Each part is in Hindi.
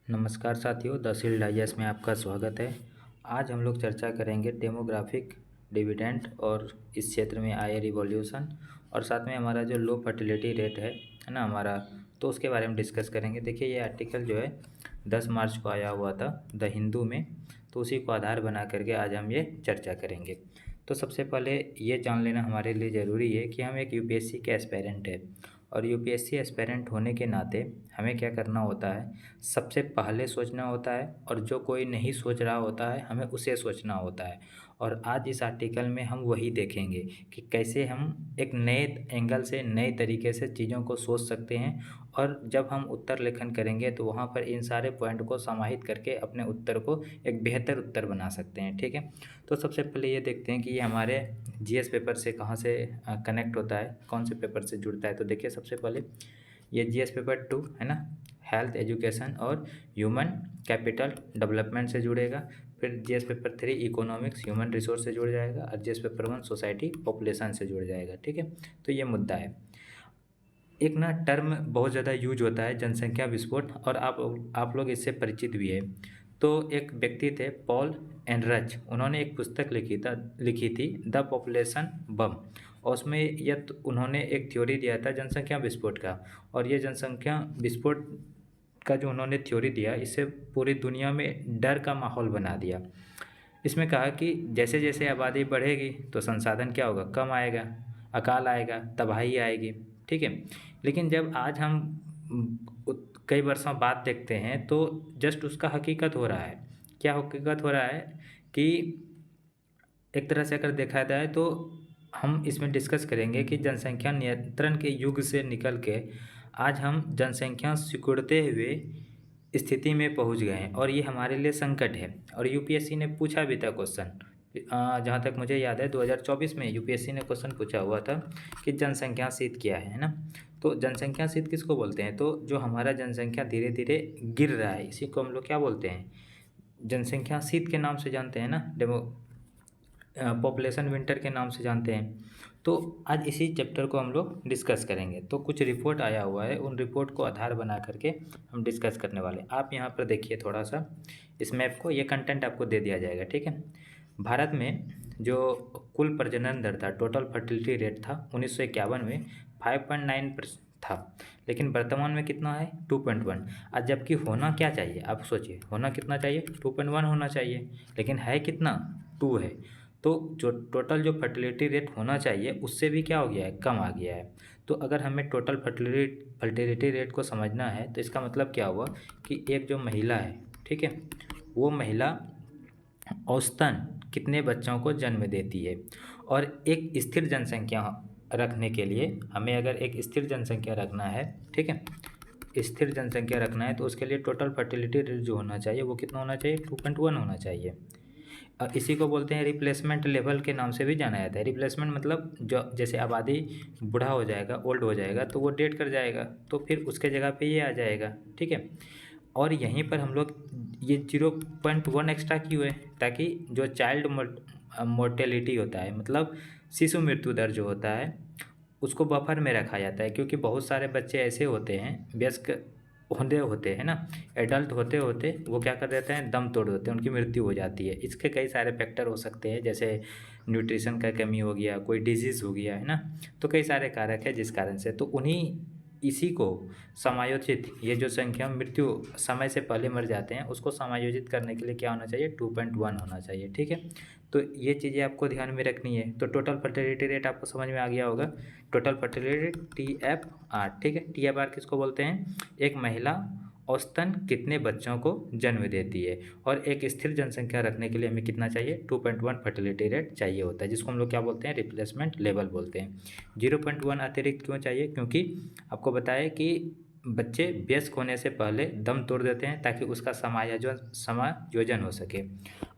नमस्कार साथियों, द शील्ड डाइजेस्ट में आपका स्वागत है। आज हम लोग चर्चा करेंगे डेमोग्राफिक डिविडेंड और इस क्षेत्र में आए रिवॉल्यूशन और साथ में हमारा जो लो फर्टिलिटी रेट है ना हमारा, तो उसके बारे में डिस्कस करेंगे। देखिए, ये आर्टिकल जो है 10 मार्च को आया हुआ था द हिंदू में, तो उसी को आधार बना करके आज हम ये चर्चा करेंगे। तो सबसे पहले ये जान लेना हमारे लिए ज़रूरी है कि हम एक यूपीएससी के एस्पायरेंट है और यूपीएससी एस्पायरेंट होने के नाते हमें क्या करना होता है, सबसे पहले सोचना होता है और जो कोई नहीं सोच रहा होता है हमें उसे सोचना होता है। और आज इस आर्टिकल में हम वही देखेंगे कि कैसे हम एक नए एंगल से नए तरीके से चीज़ों को सोच सकते हैं और जब हम उत्तर लेखन करेंगे तो वहाँ पर इन सारे पॉइंट को समाहित करके अपने उत्तर को एक बेहतर उत्तर बना सकते हैं। ठीक है, तो सबसे पहले ये देखते हैं कि ये हमारे जीएस पेपर से कहाँ से कनेक्ट होता है, कौन से पेपर से जुड़ता है। तो देखिए, सबसे पहले ये जीएस पेपर 2 है ना, हेल्थ एजुकेशन और ह्यूमन कैपिटल डेवलपमेंट से जुड़ेगा। फिर GS paper 3 economics human resource से जुड़ जाएगा और जीएस पेपर 1 सोसाइटी पॉपुलेशन से जुड़ जाएगा। ठीक है, तो ये मुद्दा है। एक ना टर्म बहुत ज़्यादा यूज होता है, जनसंख्या विस्फोट, और आप लोग इससे परिचित भी है। तो एक व्यक्ति थे पॉल एनरच, उन्होंने एक पुस्तक लिखी थी द पॉपुलेशन बम, और उसमें उन्होंने एक थ्योरी दिया था जनसंख्या विस्फोट का। और ये जनसंख्या विस्फोट का जो उन्होंने थ्योरी दिया, इससे पूरी दुनिया में डर का माहौल बना दिया। इसमें कहा कि जैसे जैसे आबादी बढ़ेगी तो संसाधन क्या होगा, कम आएगा, अकाल आएगा, तबाही आएगी। ठीक है, लेकिन जब आज हम कई वर्षों बाद देखते हैं तो जस्ट उसका हकीकत हो रहा है। क्या हकीकत हो रहा है कि एक तरह से अगर देखा जाए तो हम इसमें डिस्कस करेंगे कि जनसंख्या नियंत्रण के युग से निकल के आज हम जनसंख्या सिकुड़ते हुए स्थिति में पहुंच गए हैं और ये हमारे लिए संकट है। और यूपीएससी ने पूछा भी था क्वेश्चन, जहाँ तक मुझे याद है 2024 में यूपीएससी ने क्वेश्चन पूछा हुआ था कि जनसंख्या शीत क्या है ना। तो जनसंख्या शीत किसको बोलते हैं, तो जो हमारा जनसंख्या धीरे धीरे गिर रहा है इसी को हम लोग क्या बोलते हैं, जनसंख्या शीत के नाम से जानते हैं ना, डेमो पॉपुलेशन विंटर के नाम से जानते हैं। तो आज इसी चैप्टर को हम लोग डिस्कस करेंगे। तो कुछ रिपोर्ट आया हुआ है, उन रिपोर्ट को आधार बना करके हम डिस्कस करने वाले हैं। आप यहाँ पर देखिए थोड़ा सा इस मैप को, ये कंटेंट आपको दे दिया जाएगा। ठीक है, भारत में जो कुल प्रजनन दर था, टोटल फर्टिलिटी रेट था 1951 में 5.9 था, लेकिन वर्तमान में कितना है 2.1। आज जबकि होना क्या चाहिए, आप सोचिए, होना कितना चाहिए 2.1 होना चाहिए, लेकिन है कितना 2 है। तो जो टोटल जो फर्टिलिटी रेट होना चाहिए उससे भी क्या हो गया है, कम आ गया है। तो अगर हमें टोटल फर्टिलिटी रेट को समझना है तो इसका मतलब क्या हुआ कि एक जो महिला है, ठीक है, वो महिला औसतन कितने बच्चों को जन्म देती है। और एक स्थिर जनसंख्या रखने के लिए हमें अगर एक स्थिर जनसंख्या रखना है, ठीक है, स्थिर जनसंख्या रखना है तो उसके लिए टोटल फर्टिलिटी रेट जो होना चाहिए वो कितना होना चाहिए, 2.1 होना चाहिए। इसी को बोलते हैं रिप्लेसमेंट लेवल के नाम से भी जाना जाता है। रिप्लेसमेंट मतलब जो जैसे आबादी बूढ़ा हो जाएगा, ओल्ड हो जाएगा, तो वो डेट कर जाएगा, तो फिर उसके जगह पे ये आ जाएगा। ठीक है, और यहीं पर हम लोग ये 0.1 एक्स्ट्रा क्यों है, ताकि जो चाइल्ड मोर्टेलिटी होता है, मतलब शिशु मृत्यु दर जो होता है, उसको बफर में रखा जाता है। क्योंकि बहुत सारे बच्चे ऐसे होते हैं, वयस्क होते हैं ना, एडल्ट होते होते वो क्या कर देते हैं, दम तोड़ देते हैं, उनकी मृत्यु हो जाती है। इसके कई सारे फैक्टर हो सकते हैं, जैसे न्यूट्रिशन का कमी हो गया, कोई डिजीज़ हो गया है ना, तो कई सारे कारक है जिस कारण से, तो उन्हीं इसी को समायोजित, ये जो संख्या मृत्यु समय से पहले मर जाते हैं उसको समायोजित करने के लिए क्या होना चाहिए, 2.1 होना चाहिए। ठीक है, तो ये चीज़ें आपको ध्यान में रखनी है। तो टोटल फर्टिलिटी रेट आपको समझ में आ गया होगा, टोटल फर्टिलिटी TFR। ठीक है, TFR किसको बोलते हैं, एक महिला औसतन कितने बच्चों को जन्म देती है। और एक स्थिर जनसंख्या रखने के लिए हमें कितना चाहिए, 2.1 फर्टिलिटी रेट चाहिए होता है, जिसको हम लोग क्या बोलते हैं, रिप्लेसमेंट लेवल बोलते हैं। 0.1 अतिरिक्त क्यों चाहिए, क्योंकि आपको बताया कि बच्चे वयस्क होने से पहले दम तोड़ देते हैं ताकि उसका समायोजन हो सके।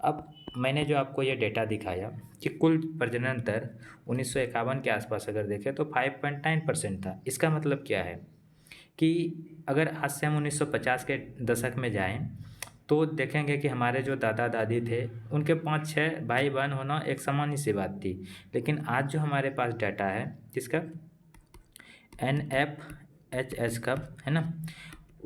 अब मैंने जो आपको ये डेटा दिखाया कि कुल प्रजनन दर 1951 के आसपास अगर देखें तो 5.9% था। इसका मतलब क्या है कि अगर आज से हम 1950 के दशक में जाएं तो देखेंगे कि हमारे जो दादा दादी थे उनके 5-6 भाई बहन होना एक सामान्य सी बात थी। लेकिन आज जो हमारे पास डाटा है जिसका NFHS का है ना,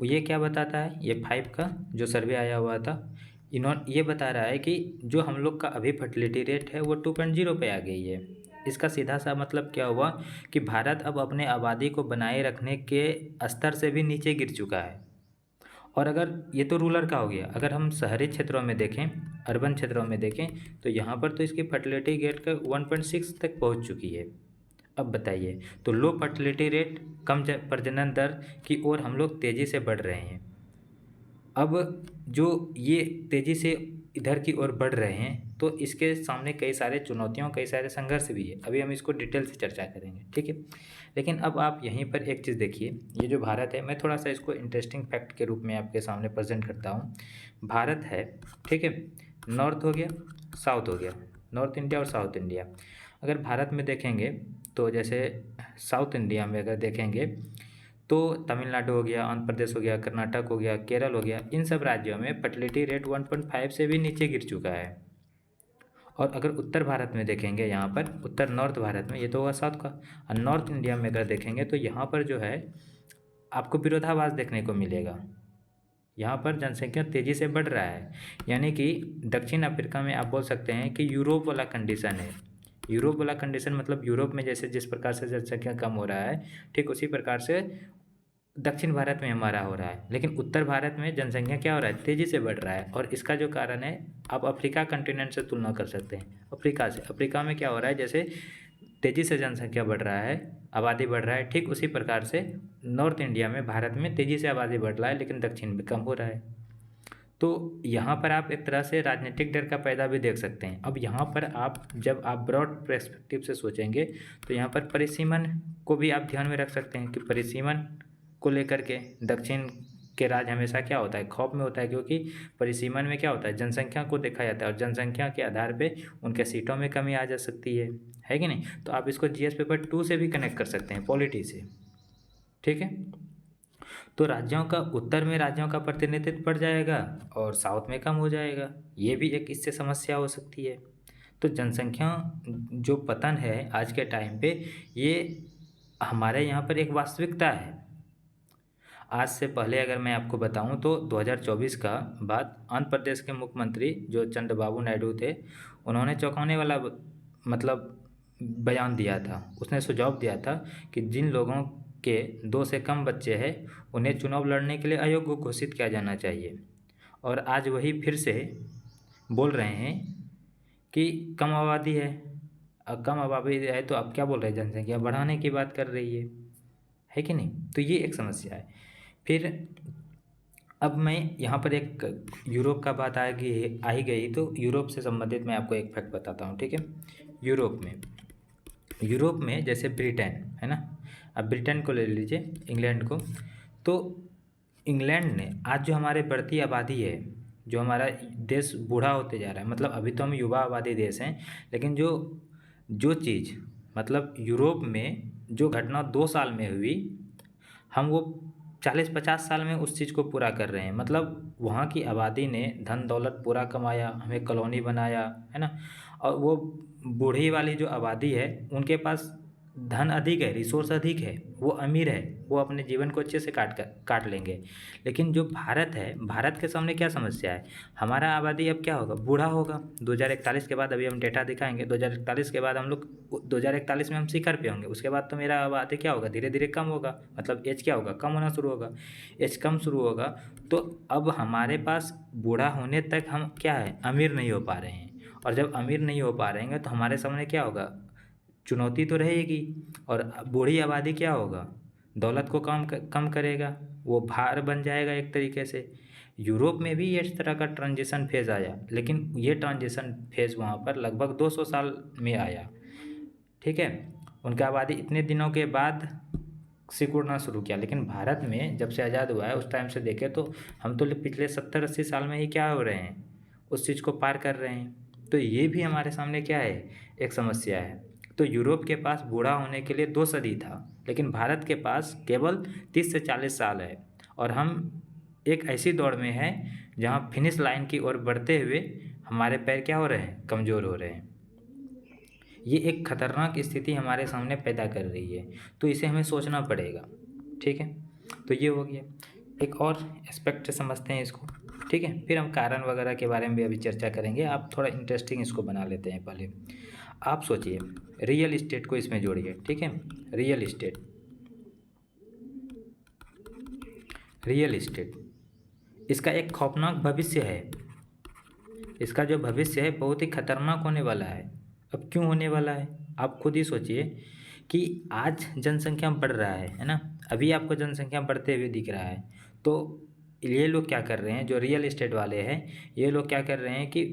ये क्या बताता है, ये 5 का जो सर्वे आया हुआ था, ये बता रहा है कि जो हम लोग का अभी फर्टिलिटी रेट है वो 2.0 पे आ गई है। इसका सीधा सा मतलब क्या हुआ कि भारत अब अपने आबादी को बनाए रखने के स्तर से भी नीचे गिर चुका है। और अगर ये तो रूरल का हो गया, अगर हम शहरी क्षेत्रों में देखें, अर्बन क्षेत्रों में देखें, तो यहाँ पर तो इसकी फर्टिलिटी रेट का 1.6 तक पहुँच चुकी है। अब बताइए, तो लो फर्टिलिटी रेट, कम प्रजनन दर की ओर हम लोग तेज़ी से बढ़ रहे हैं। अब जो ये तेज़ी से इधर की ओर बढ़ रहे हैं, तो इसके सामने कई सारे चुनौतियों, कई सारे संघर्ष भी है। अभी हम इसको डिटेल से चर्चा करेंगे, ठीक है। लेकिन अब आप यहीं पर एक चीज़ देखिए, ये जो भारत है, मैं थोड़ा सा इसको इंटरेस्टिंग फैक्ट के रूप में आपके सामने प्रेजेंट करता हूँ। भारत है, ठीक है, नॉर्थ हो गया, साउथ हो गया, नॉर्थ इंडिया और साउथ इंडिया। अगर भारत में देखेंगे तो जैसे साउथ इंडिया में अगर देखेंगे तो तमिलनाडु हो गया, आंध्र प्रदेश हो गया, कर्नाटक हो गया, केरल हो गया, इन सब राज्यों में फर्टिलिटी रेट 1.5 से भी नीचे गिर चुका है। और अगर उत्तर भारत में देखेंगे, यहाँ पर उत्तर नॉर्थ भारत में, ये तो होगा साउथ का, और नॉर्थ इंडिया में अगर देखेंगे तो यहाँ पर जो है आपको विरोधाभास देखने को मिलेगा। यहाँ पर जनसंख्या तेज़ी से बढ़ रहा है, यानी कि दक्षिण अफ्रीका में आप बोल सकते हैं कि यूरोप वाला कंडीशन है। यूरोप वाला कंडीशन मतलब यूरोप में जैसे जिस प्रकार से जनसंख्या कम हो रहा है, ठीक उसी प्रकार से दक्षिण भारत में हमारा हो रहा है। लेकिन उत्तर भारत में जनसंख्या क्या हो रहा है, तेज़ी से बढ़ रहा है। और इसका जो कारण है, आप अफ्रीका कंटिनेंट से तुलना कर सकते हैं, अफ्रीका से। अफ्रीका में क्या हो रहा है, जैसे तेज़ी से जनसंख्या बढ़ रहा है, आबादी बढ़ रहा है, ठीक उसी प्रकार से नॉर्थ इंडिया में, भारत में तेज़ी से आबादी बढ़ रहा है, लेकिन दक्षिण में कम हो रहा है। तो यहाँ पर आप एक तरह से राजनीतिक डर का पैदा भी देख सकते हैं। अब यहाँ पर आप जब आप ब्रॉड पर्सपेक्टिव से सोचेंगे तो यहाँ पर परिसीमन को भी आप ध्यान में रख सकते हैं कि परिसीमन को लेकर के दक्षिण के राज्य हमेशा क्या होता है, खौफ में होता है, क्योंकि परिसीमन में क्या होता है, जनसंख्या को देखा जाता है और जनसंख्या के आधार पे उनके सीटों में कमी आ जा सकती है कि नहीं। तो आप इसको जीएस पेपर 2 से भी कनेक्ट कर सकते हैं, पॉलिटी से, ठीक है। तो राज्यों का, उत्तर में राज्यों का प्रतिनिधित्व बढ़ जाएगा और साउथ में कम हो जाएगा, ये भी एक इससे समस्या हो सकती है। तो जनसंख्या जो पतन है आज के टाइम पे, ये हमारे यहाँ पर एक वास्तविकता है। आज से पहले अगर मैं आपको बताऊं तो 2024 का बाद आंध्र प्रदेश के मुख्यमंत्री जो चंद्रबाबू नायडू थे, उन्होंने चौंकाने वाला मतलब बयान दिया था। उसने सुझाव दिया था कि जिन लोगों के 2 से कम बच्चे हैं उन्हें चुनाव लड़ने के लिए अयोग्य घोषित किया जाना चाहिए। और आज वही फिर से बोल रहे हैं कि कम आबादी है। अब कम आबादी है तो अब क्या बोल रहे हैं, जनसंख्या बढ़ाने की बात कर रही है कि नहीं। तो ये एक समस्या है। फिर अब मैं यहाँ पर एक यूरोप का बात आ गई तो यूरोप से संबंधित मैं आपको एक फैक्ट बताता हूँ, ठीक है। यूरोप में जैसे ब्रिटेन है ना, अब ब्रिटेन को ले लीजिए, इंग्लैंड को। तो इंग्लैंड ने आज जो हमारे बढ़ती आबादी है, जो हमारा देश बूढ़ा होते जा रहा है, मतलब अभी तो हम युवा आबादी देश हैं, लेकिन जो जो चीज़ मतलब यूरोप में जो घटना 2 साल में हुई, हम वो 40-50 साल में उस चीज़ को पूरा कर रहे हैं। मतलब वहाँ की आबादी ने धन दौलत पूरा कमाया, हमें कॉलोनी बनाया, है ना। और वो बूढ़ी वाली जो आबादी है, उनके पास धन अधिक है, रिसोर्स अधिक है, वो अमीर है, वो अपने जीवन को अच्छे से काट लेंगे। लेकिन जो भारत है, भारत के सामने क्या समस्या है, हमारा आबादी अब क्या होगा, बूढ़ा होगा। 2041 के बाद, अभी हम डेटा दिखाएंगे, 2041 के बाद हम लोग 2041 में हम शिखर पे होंगे। उसके बाद तो मेरा आबादी क्या होगा, धीरे धीरे कम होगा, मतलब एज क्या होगा, कम होना शुरू होगा। एज कम शुरू होगा तो अब हमारे पास बूढ़ा होने तक हम क्या है, अमीर नहीं हो पा रहे हैं। और जब अमीर नहीं हो पा रहे हैं तो हमारे सामने क्या होगा, चुनौती तो रहेगी। और बूढ़ी आबादी क्या होगा, दौलत को कम करेगा, वो भार बन जाएगा एक तरीके से। यूरोप में भी ये इस तरह का ट्रांजिशन फेज़ आया, लेकिन ये ट्रांजिशन फेज़ वहाँ पर लगभग 200 साल में आया, ठीक है। उनका आबादी इतने दिनों के बाद सिकुड़ना शुरू किया। लेकिन भारत में जब से आज़ाद हुआ है उस टाइम से देखें तो हम तो पिछले 70-80 साल में ही क्या हो रहे हैं, उस चीज़ को पार कर रहे हैं। तो ये भी हमारे सामने क्या है, एक समस्या है। तो यूरोप के पास बूढ़ा होने के लिए 2 सदी था, लेकिन भारत के पास केवल 30 से 40 साल है। और हम एक ऐसी दौड़ में हैं जहाँ फिनिश लाइन की ओर बढ़ते हुए हमारे पैर क्या हो रहे हैं, कमज़ोर हो रहे हैं। ये एक खतरनाक स्थिति हमारे सामने पैदा कर रही है, तो इसे हमें सोचना पड़ेगा, ठीक है। तो ये हो गया। एक और एस्पेक्ट से समझते हैं इसको, ठीक है। फिर हम कारण वगैरह के बारे में भी अभी चर्चा करेंगे। आप थोड़ा इंटरेस्टिंग इसको बना लेते हैं पहले। आप सोचिए, रियल इस्टेट को इसमें जोड़िए, ठीक है। रियल इस्टेट, रियल इस्टेट, इसका एक खौफनाक भविष्य है। इसका जो भविष्य है बहुत ही खतरनाक होने वाला है। अब क्यों होने वाला है, आप खुद ही सोचिए कि आज जनसंख्या बढ़ रहा है ना। अभी आपको जनसंख्या बढ़ते हुए दिख रहा है। तो ये लोग क्या कर रहे हैं, जो रियल इस्टेट वाले हैं, ये लोग क्या कर रहे हैं कि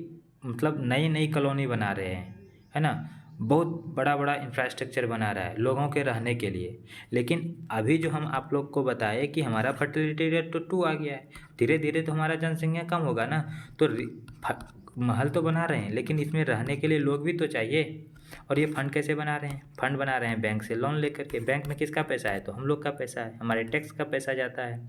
मतलब नई नई कॉलोनी बना रहे हैं, है ना। बहुत बड़ा बड़ा इंफ्रास्ट्रक्चर बना रहा है लोगों के रहने के लिए। लेकिन अभी जो हम आप लोग को बताए कि हमारा फर्टिलिटी रेट तो 2 आ गया है, धीरे धीरे तो हमारा जनसंख्या कम होगा ना। तो महल तो बना रहे हैं, लेकिन इसमें रहने के लिए लोग भी तो चाहिए। और ये फंड कैसे बना रहे हैं, फंड बना रहे हैं बैंक से लोन लेकर के। बैंक में किसका पैसा है, तो हम लोग का पैसा है, हमारे टैक्स का पैसा जाता है।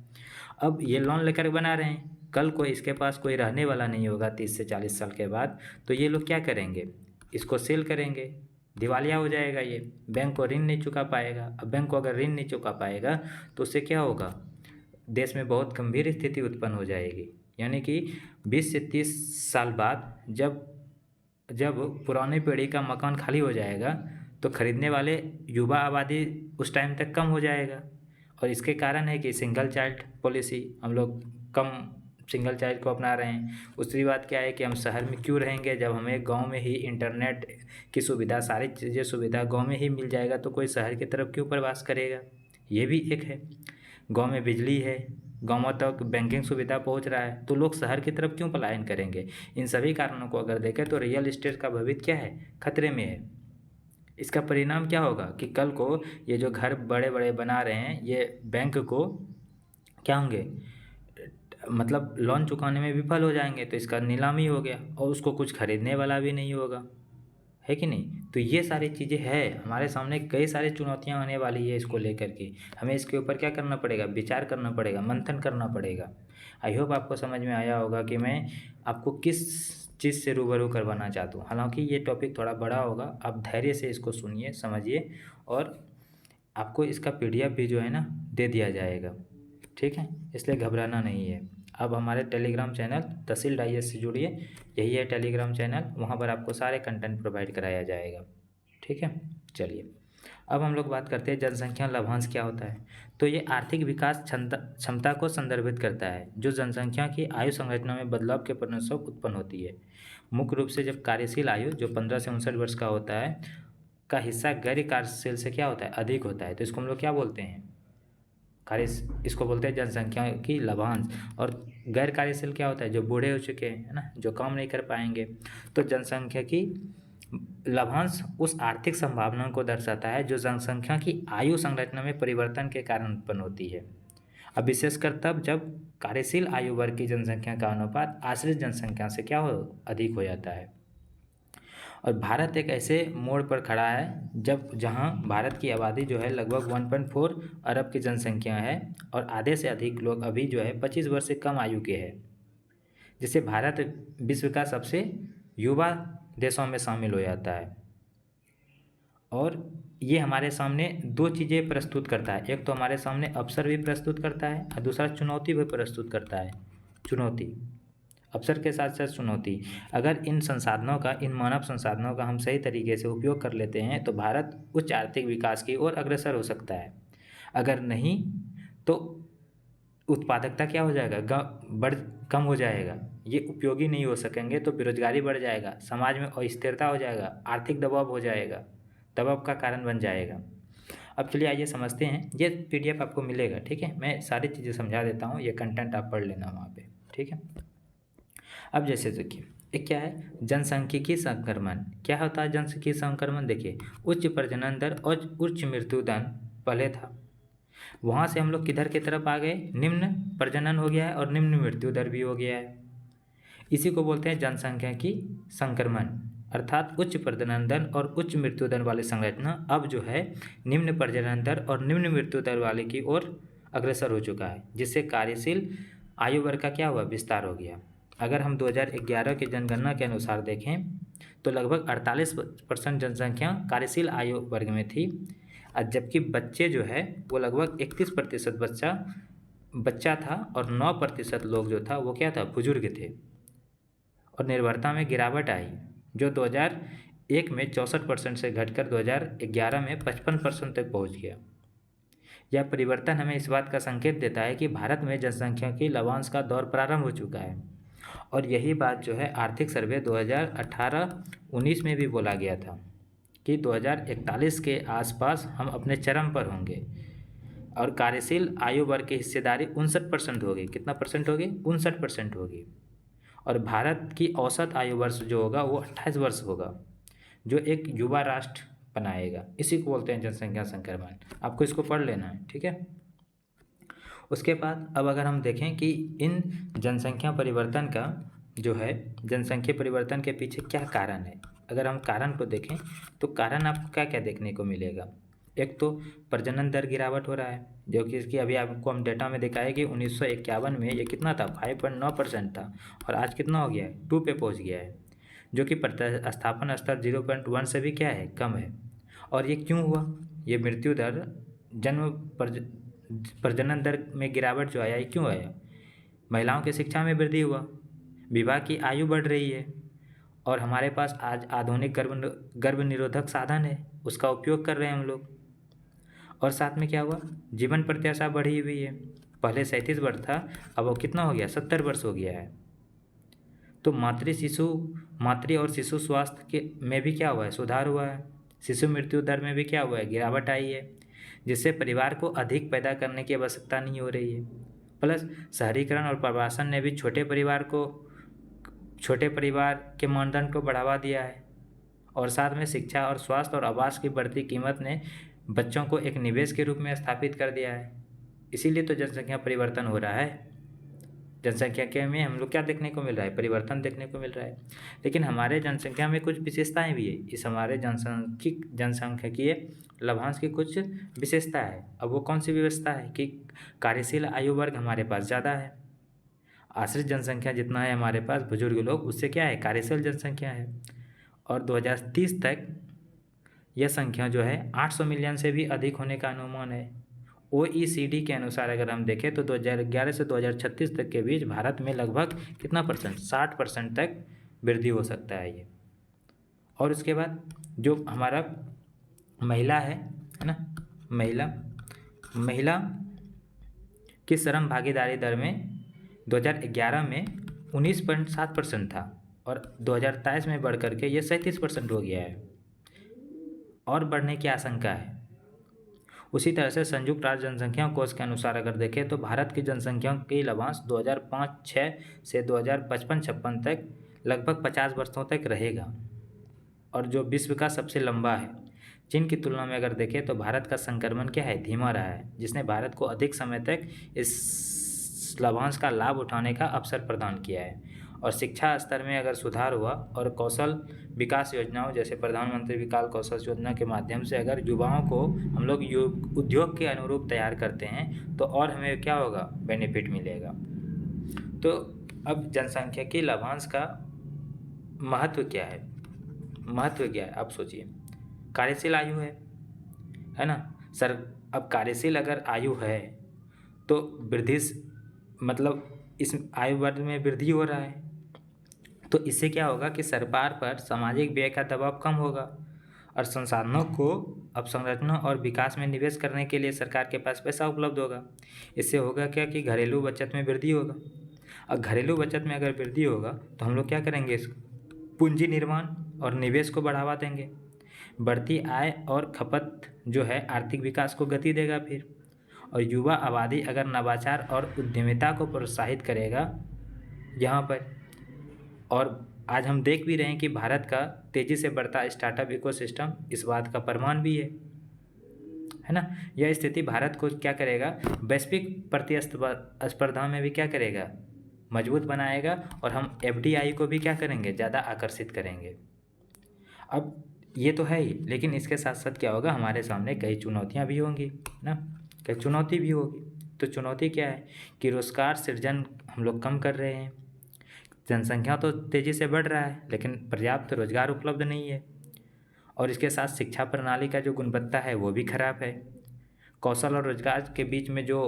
अब ये लोन लेकर बना रहे हैं, कल को इसके पास कोई रहने वाला नहीं होगा 30 से 40 साल के बाद, तो ये लोग क्या करेंगे, इसको सेल करेंगे, दिवालिया हो जाएगा ये, बैंक को ऋण नहीं चुका पाएगा। अब बैंक को अगर ऋण नहीं चुका पाएगा तो उससे क्या होगा, देश में बहुत गंभीर स्थिति उत्पन्न हो जाएगी। यानी कि 20 से 30 साल बाद जब जब पुरानी पीढ़ी का मकान खाली हो जाएगा तो खरीदने वाले युवा आबादी उस टाइम तक कम हो जाएगा। और इसके कारण है कि सिंगल चाइल्ड पॉलिसी, हम लोग कम सिंगल चाइल्ड को अपना रहे हैं। दूसरी बात क्या है कि हम शहर में क्यों रहेंगे, जब हमें गांव में ही इंटरनेट की सुविधा, सारी चीज़ें सुविधा गांव में ही मिल जाएगा, तो कोई शहर की तरफ क्यों प्रवास करेगा। ये भी एक है, गांव में बिजली है, गाँवों तक बैंकिंग सुविधा पहुंच रहा है, तो लोग शहर की तरफ क्यों पलायन करेंगे। इन सभी कारणों को अगर देखें तो रियल इस्टेट का भविष्य क्या है, खतरे में है। इसका परिणाम क्या होगा कि कल को ये जो घर बड़े बड़े बना रहे हैं, ये बैंक को क्या होंगे, मतलब लोन चुकाने में विफल हो जाएंगे, तो इसका नीलामी हो गया और उसको कुछ खरीदने वाला भी नहीं होगा, है कि नहीं। तो ये सारी चीज़ें हैं हमारे सामने, कई सारी चुनौतियां आने वाली है इसको लेकर के। हमें इसके ऊपर क्या करना पड़ेगा, विचार करना पड़ेगा, मंथन करना पड़ेगा। आई होप आपको समझ में आया होगा कि मैं आपको किस चीज़ से रूबरू करवाना चाहता हूँ। हालांकि ये टॉपिक थोड़ा बड़ा होगा, आप धैर्य से इसको सुनिए, समझिए, और आपको इसका PDF भी जो है ना दे दिया जाएगा, ठीक है। इसलिए घबराना नहीं है। अब हमारे टेलीग्राम चैनल तहसील डाइजेस्ट से जुड़िए, यही है टेलीग्राम चैनल, वहाँ पर आपको सारे कंटेंट प्रोवाइड कराया जाएगा, ठीक है। चलिए अब हम लोग बात करते हैं जनसंख्या लाभांश क्या होता है। तो ये आर्थिक विकास क्षमता को संदर्भित करता है, जो जनसंख्या की आयु संरचना में बदलाव के परिणामस्वरूप उत्पन्न होती है। मुख्य रूप से जब कार्यशील आयु जो 15 से 59 वर्ष का होता है का हिस्सा गैर कार्यशील से क्या होता है, अधिक होता है, तो इसको हम लोग क्या बोलते हैं, इसको बोलते हैं जनसंख्या की लाभांश। और गैर कार्यशील क्या होता है, जो बूढ़े हो चुके हैं, है ना, जो काम नहीं कर पाएंगे। तो जनसंख्या की लाभांश उस आर्थिक संभावना को दर्शाता है जो जनसंख्या की आयु संरचना में परिवर्तन के कारण उत्पन्न होती है। अब विशेषकर तब जब कार्यशील आयु वर्ग की जनसंख्या का अनुपात आश्रित जनसंख्या से क्या हो, अधिक हो जाता है। और भारत एक ऐसे मोड़ पर खड़ा है जहां भारत की आबादी जो है लगभग 1.4 अरब की जनसंख्या है और आधे से अधिक लोग अभी जो है 25 वर्ष से कम आयु के हैं, जिससे भारत विश्व का सबसे युवा देशों में शामिल हो जाता है। और ये हमारे सामने दो चीज़ें प्रस्तुत करता है, एक तो हमारे सामने अवसर भी प्रस्तुत करता है और दूसरा चुनौती भी प्रस्तुत करता है। चुनौती, अवसर के साथ साथ चुनौती। अगर इन संसाधनों का, इन मानव संसाधनों का हम सही तरीके से उपयोग कर लेते हैं तो भारत उच्च आर्थिक विकास की ओर अग्रसर हो सकता है। अगर नहीं तो उत्पादकता क्या हो जाएगा, कम हो जाएगा, ये उपयोगी नहीं हो सकेंगे, तो बेरोजगारी बढ़ जाएगा, समाज में अस्थिरता हो जाएगा, आर्थिक दबाव हो जाएगा, दबाव का कारण बन जाएगा। अब चलिए आइए समझते हैं, ये PDF आपको मिलेगा, ठीक है। मैं सारी चीज़ें समझा देता हूँ, ये कंटेंट आप पढ़ लेना वहाँ पे, ठीक है। अब जैसे देखिए एक क्या है, जनसांख्यिकी संक्रमण। क्या होता है जनसांख्यिकी संक्रमण, देखिए उच्च प्रजनन दर और उच्च मृत्यु दर पहले था, वहाँ से हम लोग किधर की तरफ आ गए, निम्न प्रजनन हो गया है और निम्न मृत्यु दर भी हो गया है। इसी को बोलते हैं जनसांख्यिकी संक्रमण, अर्थात उच्च प्रजनन दर और उच्च मृत्यु दर वाली संरचना अब जो है निम्न प्रजनन दर और निम्न मृत्यु दर वाले की ओर अग्रसर हो चुका है, जिससे कार्यशील आयु वर्ग का क्या हुआ, विस्तार हो गया। अगर हम 2011 की जनगणना के अनुसार देखें तो लगभग 48% जनसंख्या कार्यशील आयु वर्ग में थी, और जबकि बच्चे जो है वो लगभग 31% बच्चा बच्चा था और 9% लोग जो था वो क्या था, बुजुर्ग थे। और निर्भरता में गिरावट आई, जो 2001 में 64% से घटकर 2011 में 55% तक पहुंच गया। यह परिवर्तन हमें इस बात का संकेत देता है कि भारत में जनसंख्या की लवांश का दौर प्रारंभ हो चुका है। और यही बात जो है आर्थिक सर्वे 2018-19 में भी बोला गया था कि 2041 के आसपास हम अपने चरम पर होंगे और कार्यशील आयु वर्ग की हिस्सेदारी 59% होगी। कितना परसेंट होगी? 59% होगी। और भारत की औसत आयु वर्ष जो होगा वो 28 वर्ष होगा, जो एक युवा राष्ट्र बनाएगा। इसी को बोलते हैं जनसंख्या संक्रमण। आपको इसको पढ़ लेना है, ठीक है। उसके बाद अब अगर हम देखें कि इन जनसंख्या परिवर्तन का जो है, जनसंख्या परिवर्तन के पीछे क्या कारण है, अगर हम कारण को देखें तो कारण आपको क्या क्या देखने को मिलेगा। एक तो प्रजनन दर गिरावट हो रहा है, जो कि इसकी अभी आपको हम डेटा में दिखाए कि 1951 में ये कितना था, 5.9% था, और आज कितना हो गया है, 2 पे पहुंच गया है, जो कि प्रतिस्थापन स्तर 0.1 से भी क्या है, कम है। और ये क्यों हुआ? ये मृत्यु दर, जन्म प्रजनन दर में गिरावट जो आया, ये क्यों आया? महिलाओं की शिक्षा में वृद्धि हुआ, विवाह की आयु बढ़ रही है, और हमारे पास आज आधुनिक गर्भ निरोधक साधन है, उसका उपयोग कर रहे हैं हम लोग। और साथ में क्या हुआ, जीवन प्रत्याशा बढ़ी हुई है। पहले 37 वर्ष था, अब वो कितना हो गया, 70 वर्ष हो गया है। तो मातृ और शिशु स्वास्थ्य के में भी क्या हुआ है, सुधार हुआ है। शिशु मृत्यु दर में भी क्या हुआ है, गिरावट आई है, जिससे परिवार को अधिक पैदा करने की आवश्यकता नहीं हो रही है। प्लस शहरीकरण और प्रवासन ने भी छोटे परिवार के मानदंड को बढ़ावा दिया है। और साथ में शिक्षा और स्वास्थ्य और आवास की बढ़ती कीमत ने बच्चों को एक निवेश के रूप में स्थापित कर दिया है। इसीलिए तो जनसंख्या परिवर्तन हो रहा है। जनसंख्या के में हम लोग क्या देखने को मिल रहा है, परिवर्तन देखने को मिल रहा है। लेकिन हमारे जनसंख्या में कुछ विशेषताएं भी है। इस हमारे जनसांख्यिकीय लाभांश की कुछ विशेषता है। अब वो कौन सी व्यवस्था है कि कार्यशील आयु वर्ग हमारे पास ज़्यादा है। आश्रित जनसंख्या जितना है हमारे पास, बुजुर्ग लोग, उससे क्या है, कार्यशील जनसंख्या है। और 2030 तक यह संख्या जो है 800 मिलियन से भी अधिक होने का अनुमान है। OECD के अनुसार अगर हम देखें तो 2011 से 2036 तक के बीच भारत में लगभग कितना परसेंट, 60% तक वृद्धि हो सकता है ये। और उसके बाद जो हमारा महिला है ना, महिला की श्रम भागीदारी दर में 2011 में 19.7% था, और 2023 में बढ़ करके ये 37% हो गया है, और बढ़ने की आशंका है। उसी तरह से संयुक्त राष्ट्र जनसंख्या कोष के अनुसार अगर देखें तो भारत की जनसंख्या की लवांश 2005-06 से 2055-56 तक लगभग 50 वर्षों तक रहेगा, और जो विश्व का सबसे लंबा है। चीन की तुलना में अगर देखें तो भारत का संक्रमण क्या है, धीमा रहा है, जिसने भारत को अधिक समय तक इस लाभांश का लाभ उठाने का अवसर प्रदान किया है। और शिक्षा स्तर में अगर सुधार हुआ और कौशल विकास योजनाओं जैसे प्रधानमंत्री विकल्प कौशल योजना के माध्यम से अगर युवाओं को हम लोग उद्योग के अनुरूप तैयार करते हैं तो और हमें क्या होगा, बेनिफिट मिलेगा। तो अब जनसंख्या की लाभांश का महत्व क्या है, आप सोचिए। कार्यशील आयु है ना सर। अब कार्यशील अगर आयु है तो वृद्धि मतलब इस आयु वर्ग में वृद्धि हो रहा है, तो इससे क्या होगा कि सरकार पर सामाजिक व्यय का दबाव कम होगा, और संसाधनों को अवसंरचना और विकास में निवेश करने के लिए सरकार के पास पैसा उपलब्ध होगा। इससे होगा क्या कि घरेलू बचत में वृद्धि होगा, और घरेलू बचत में अगर वृद्धि होगा तो हम लोग क्या करेंगे, पूंजी निर्माण और निवेश को बढ़ावा देंगे। बढ़ती आय और खपत जो है आर्थिक विकास को गति देगा फिर। और युवा आबादी अगर नवाचार और उद्यमिता को प्रोत्साहित करेगा यहाँ पर। और आज हम देख भी रहे हैं कि भारत का तेज़ी से बढ़ता स्टार्टअप इकोसिस्टम इस बात का प्रमाण भी है ना। यह स्थिति भारत को क्या करेगा, वैश्विक प्रतिस्पर्धा में भी क्या करेगा, मजबूत बनाएगा, और हम FDI को भी क्या करेंगे, ज़्यादा आकर्षित करेंगे। अब ये तो है ही, लेकिन इसके साथ साथ क्या होगा, हमारे सामने कई चुनौतियाँ भी होंगी ना, कई चुनौती भी होगी। तो चुनौती क्या है कि रोजगार सृजन हम लोग कम कर रहे हैं। जनसंख्या तो तेज़ी से बढ़ रहा है लेकिन पर्याप्त रोजगार उपलब्ध नहीं है। और इसके साथ शिक्षा प्रणाली का जो गुणवत्ता है वो भी खराब है। कौशल और रोजगार के बीच में जो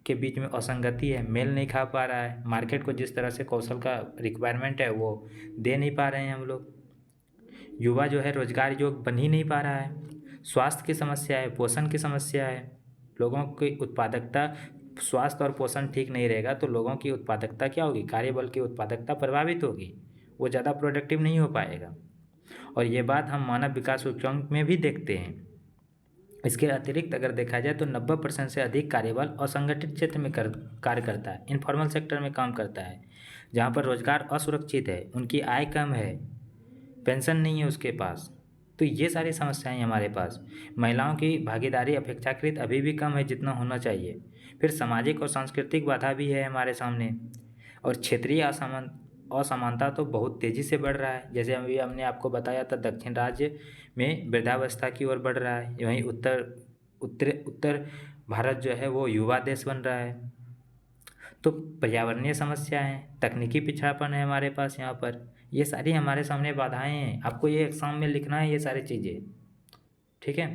के बीच में असंगति है, मेल नहीं खा पा रहा है, मार्केट को जिस तरह से कौशल का रिक्वायरमेंट है वो दे नहीं पा रहे हैं हम लोग। युवा जो है रोजगार योग्य बन ही नहीं पा रहा है। स्वास्थ्य की समस्या है, पोषण की समस्या है, लोगों की उत्पादकता, स्वास्थ्य और पोषण ठीक नहीं रहेगा तो लोगों की उत्पादकता क्या होगी, कार्यबल की उत्पादकता प्रभावित होगी, वो ज़्यादा प्रोडक्टिव नहीं हो पाएगा। और ये बात हम मानव विकास सूचकांक में भी देखते हैं। इसके अतिरिक्त अगर देखा जाए तो 90% से अधिक कार्यबल असंगठित क्षेत्र में कार्य करता है, इनफॉर्मल सेक्टर में काम करता है, जहाँ पर रोजगार असुरक्षित है, उनकी आय कम है, पेंशन नहीं है उसके पास। तो ये सारी समस्याएं हमारे पास। महिलाओं की भागीदारी अपेक्षाकृत अभी भी कम है जितना होना चाहिए। फिर सामाजिक और सांस्कृतिक बाधा भी है हमारे सामने। और क्षेत्रीय असमानता तो बहुत तेज़ी से बढ़ रहा है। जैसे अभी हमने आपको बताया था दक्षिण राज्य में वृद्धावस्था की ओर बढ़ रहा है, वहीं उत्तर भारत जो है वो युवा देश बन रहा है। तो पर्यावरणीय समस्याएं, तकनीकी पिछड़ापन है हमारे पास यहाँ पर, ये सारी हमारे सामने बाधाएं हैं। आपको ये एग्जाम में लिखना है ये सारी चीज़ें, ठीक है।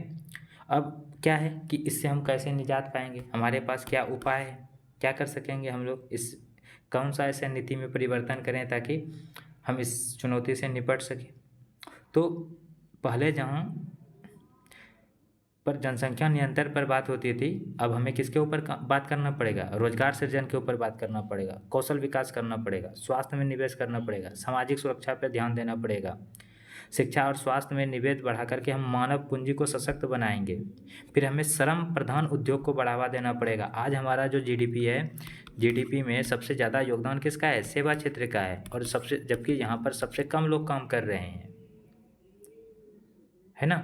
अब क्या है कि इससे हम कैसे निजात पाएंगे, हमारे पास क्या उपाय है, क्या कर सकेंगे हम लोग, इस कौन सा ऐसे नीति में परिवर्तन करें ताकि हम इस चुनौती से निपट सकें। तो पहले जहाँ पर जनसंख्या नियंत्रण पर बात होती थी, अब हमें किसके ऊपर बात करना पड़ेगा, रोजगार सृजन के ऊपर बात करना पड़ेगा, कौशल विकास करना पड़ेगा, स्वास्थ्य में निवेश करना पड़ेगा, सामाजिक सुरक्षा पर ध्यान देना पड़ेगा, शिक्षा और स्वास्थ्य में निवेश बढ़ा करके हम मानव पूंजी को सशक्त बनाएंगे। फिर हमें श्रम प्रधान उद्योग को बढ़ावा देना पड़ेगा। आज हमारा जो जीडीपी है, जीडीपी में सबसे ज़्यादा योगदान किसका है, सेवा क्षेत्र का है, और जबकि यहाँ पर सबसे कम लोग काम कर रहे हैं, है ना।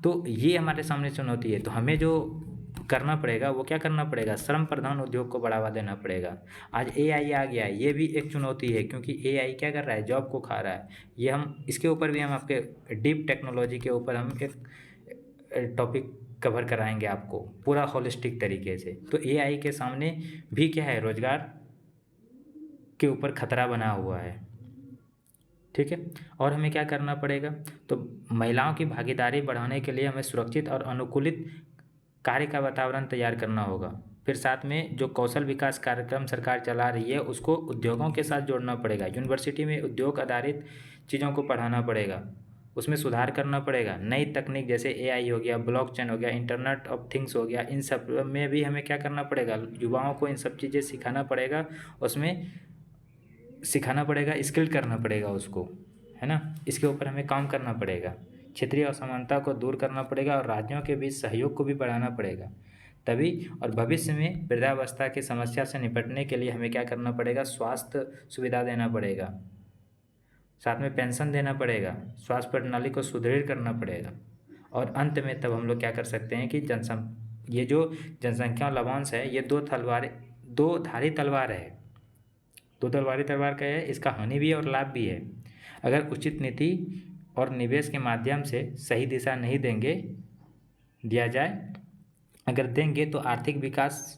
तो ये हमारे सामने चुनौती है। तो हमें जो करना पड़ेगा वो क्या करना पड़ेगा, श्रम प्रधान उद्योग को बढ़ावा देना पड़ेगा। आज एआई आ गया है, ये भी एक चुनौती है, क्योंकि एआई क्या कर रहा है, जॉब को खा रहा है। ये हम इसके ऊपर भी हम आपके डीप टेक्नोलॉजी के ऊपर हम एक टॉपिक कवर कराएंगे आपको पूरा होलिस्टिक तरीके से। तो एआई के सामने भी क्या है, रोजगार के ऊपर खतरा बना हुआ है, ठीक है। और हमें क्या करना पड़ेगा, तो महिलाओं की भागीदारी बढ़ाने के लिए हमें सुरक्षित और अनुकूलित कार्य का वातावरण तैयार करना होगा। फिर साथ में जो कौशल विकास कार्यक्रम सरकार चला रही है उसको उद्योगों के साथ जोड़ना पड़ेगा। यूनिवर्सिटी में उद्योग आधारित चीज़ों को पढ़ाना पड़ेगा, उसमें सुधार करना पड़ेगा। नई तकनीक जैसे एआई हो गया, ब्लॉकचेन हो गया, इंटरनेट ऑफ थिंग्स हो गया, इन सब में भी हमें क्या करना पड़ेगा, युवाओं को इन सब चीज़ें सिखाना पड़ेगा, उसमें सिखाना पड़ेगा, स्किल करना पड़ेगा उसको, है ना। इसके ऊपर हमें काम करना पड़ेगा। क्षेत्रीय असमानता को दूर करना पड़ेगा और राज्यों के बीच सहयोग को भी बढ़ाना पड़ेगा तभी। और भविष्य में वृद्धावस्था की समस्या से निपटने के लिए हमें क्या करना पड़ेगा, स्वास्थ्य सुविधा देना पड़ेगा, साथ में पेंशन देना पड़ेगा, स्वास्थ्य प्रणाली को सुदृढ़ करना पड़ेगा। और अंत में तब हम लोग क्या कर सकते हैं कि ये जो जनसंख्या लवांश है ये दो धारी तलवार है। दो तलवारी तलवार का है, इसका हानि भी है और लाभ भी है। अगर उचित नीति और निवेश के माध्यम से सही दिशा नहीं दिया जाए, अगर देंगे तो आर्थिक विकास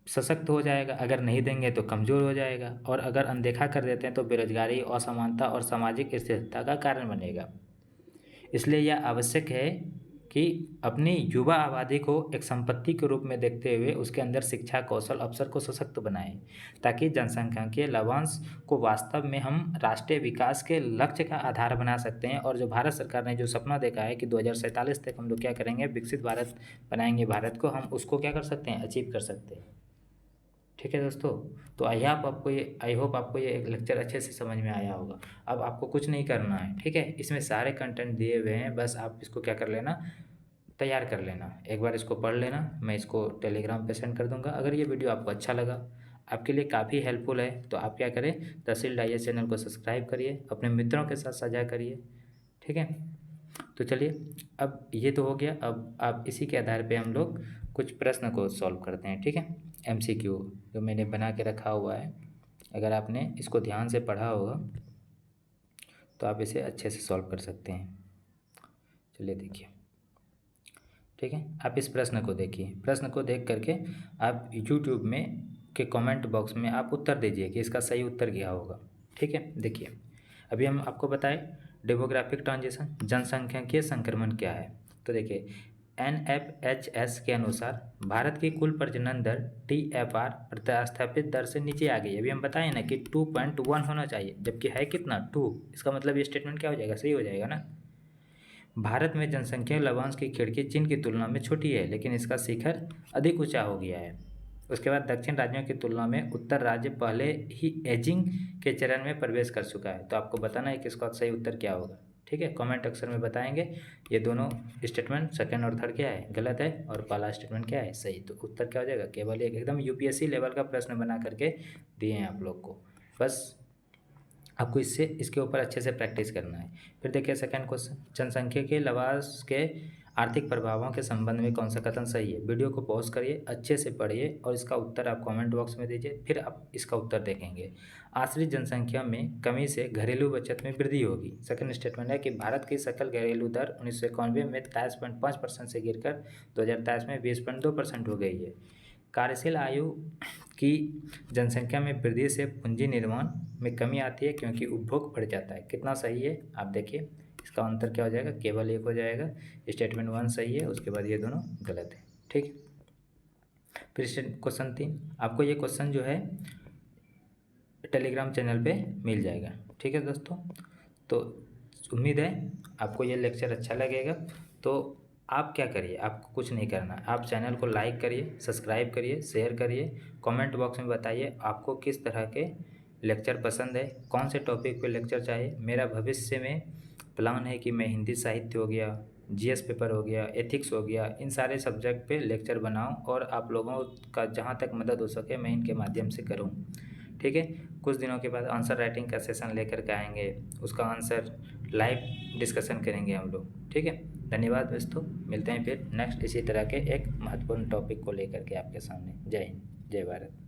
सशक्त हो जाएगा, अगर नहीं देंगे तो कमज़ोर हो जाएगा, और अगर अनदेखा कर देते हैं तो बेरोजगारी, असमानता और सामाजिक स्थिरता का कारण बनेगा। इसलिए यह आवश्यक है कि अपनी युवा आबादी को एक संपत्ति के रूप में देखते हुए उसके अंदर शिक्षा, कौशल, अवसर को सशक्त बनाएं, ताकि जनसंख्या के लवांश को वास्तव में हम राष्ट्रीय विकास के लक्ष्य का आधार बना सकते हैं। और जो भारत सरकार ने जो सपना देखा है कि 2047 तक हम लोग क्या करेंगे, विकसित भारत बनाएंगे भारत को, हम उसको क्या कर सकते हैं, अचीव कर सकते हैं, ठीक है दोस्तों। तो आई होप आपको ये एक लेक्चर अच्छे से समझ में आया होगा। अब आपको कुछ नहीं करना है, ठीक है, इसमें सारे कंटेंट दिए हुए हैं, बस आप इसको क्या कर लेना, तैयार कर लेना, एक बार इसको पढ़ लेना। मैं इसको टेलीग्राम पे सेंड कर दूंगा। अगर ये वीडियो आपको अच्छा लगा, आपके लिए काफ़ी हेल्पफुल है, तो आप क्या करें, तहसील डाइजेस्ट चैनल को सब्सक्राइब करिए, अपने मित्रों के साथ साझा करिए, ठीक है। तो चलिए, अब ये तो हो गया। अब आप इसी के आधार पे हम लोग कुछ प्रश्न को सॉल्व करते हैं, ठीक है। एमसीक्यू जो मैंने बना के रखा हुआ है, अगर आपने इसको ध्यान से पढ़ा होगा तो आप इसे अच्छे से सॉल्व कर सकते हैं। चलिए देखिए, ठीक है। आप इस प्रश्न को देखिए, प्रश्न को देख करके आप यूट्यूब में के कमेंट बॉक्स में आप उत्तर दीजिए कि इसका सही उत्तर क्या होगा, ठीक है। देखिए, अभी हम आपको बताएं डेमोग्राफिक ट्रांजिशन, जनसंख्यिकीय संक्रमण क्या है। तो देखिए, NFHS के अनुसार भारत की कुल प्रजनन दर TFR प्रस्तावित दर से नीचे आ गई। अभी हम बताएं ना कि 2.1 होना चाहिए, जबकि है कितना 2। इसका मतलब ये स्टेटमेंट क्या हो जाएगा, सही हो जाएगा ना। भारत में जनसंख्या लवांश की खिड़की चीन की तुलना में छोटी है, लेकिन इसका शिखर अधिक ऊंचा हो गया है। उसके बाद दक्षिण राज्यों की तुलना में उत्तर राज्य पहले ही एजिंग के चरण में प्रवेश कर चुका है। तो आपको बताना है कि इसका सही उत्तर क्या होगा। ठीक है, कमेंट अक्सर में बताएंगे ये दोनों स्टेटमेंट सेकंड और थर्ड क्या है, गलत है, और पहला स्टेटमेंट क्या है, सही। तो उत्तर क्या हो जाएगा, केवल एक। एकदम यूपीएससी लेवल का प्रश्न बना करके दिए हैं आप लोग को, बस आपको इसके ऊपर अच्छे से प्रैक्टिस करना है। फिर देखिए सेकंड क्वेश्चन, जनसंख्या के लवास के आर्थिक प्रभावों के संबंध में कौन सा कथन सही है। वीडियो को पॉज करिए, अच्छे से पढ़िए और इसका उत्तर आप कमेंट बॉक्स में दीजिए, फिर आप इसका उत्तर देखेंगे। आश्रित जनसंख्या में कमी से घरेलू बचत में वृद्धि होगी। सेकंड स्टेटमेंट है कि भारत की सकल घरेलू दर 1991 में 23.5% से गिरकर 2023 में 20.2% हो गई है। कार्यशील आयु की जनसंख्या में वृद्धि से पूंजी निर्माण में कमी आती है क्योंकि उपभोग बढ़ जाता है। कितना सही है आप देखिए, इसका आंसर क्या हो जाएगा, केवल एक हो जाएगा। स्टेटमेंट 1 सही है, उसके बाद ये दोनों गलत है। ठीक है, फिर क्वेश्चन 3, आपको ये क्वेश्चन जो है टेलीग्राम चैनल पे मिल जाएगा। ठीक है दोस्तों, तो उम्मीद है आपको ये लेक्चर अच्छा लगेगा। तो आप क्या करिए, आपको कुछ नहीं करना, आप चैनल को लाइक करिए, सब्सक्राइब करिए, शेयर करिए, कमेंट बॉक्स में बताइए आपको किस तरह के लेक्चर पसंद है, कौन से टॉपिक पे लेक्चर चाहिए। मेरा भविष्य में प्लान है कि मैं हिंदी साहित्य हो गया, जीएस पेपर हो गया, एथिक्स हो गया, इन सारे सब्जेक्ट पे लेक्चर बनाऊं और आप लोगों का जहां तक मदद हो सके मैं इनके माध्यम से करूं। ठीक है, कुछ दिनों के बाद आंसर राइटिंग का सेशन लेकर के आएंगे, उसका आंसर लाइव डिस्कशन करेंगे हम लोग। ठीक है, धन्यवाद दोस्तों, मिलते हैं फिर नेक्स्ट इसी तरह के एक महत्वपूर्ण टॉपिक को लेकर के आपके सामने। जय हिंद, जय भारत।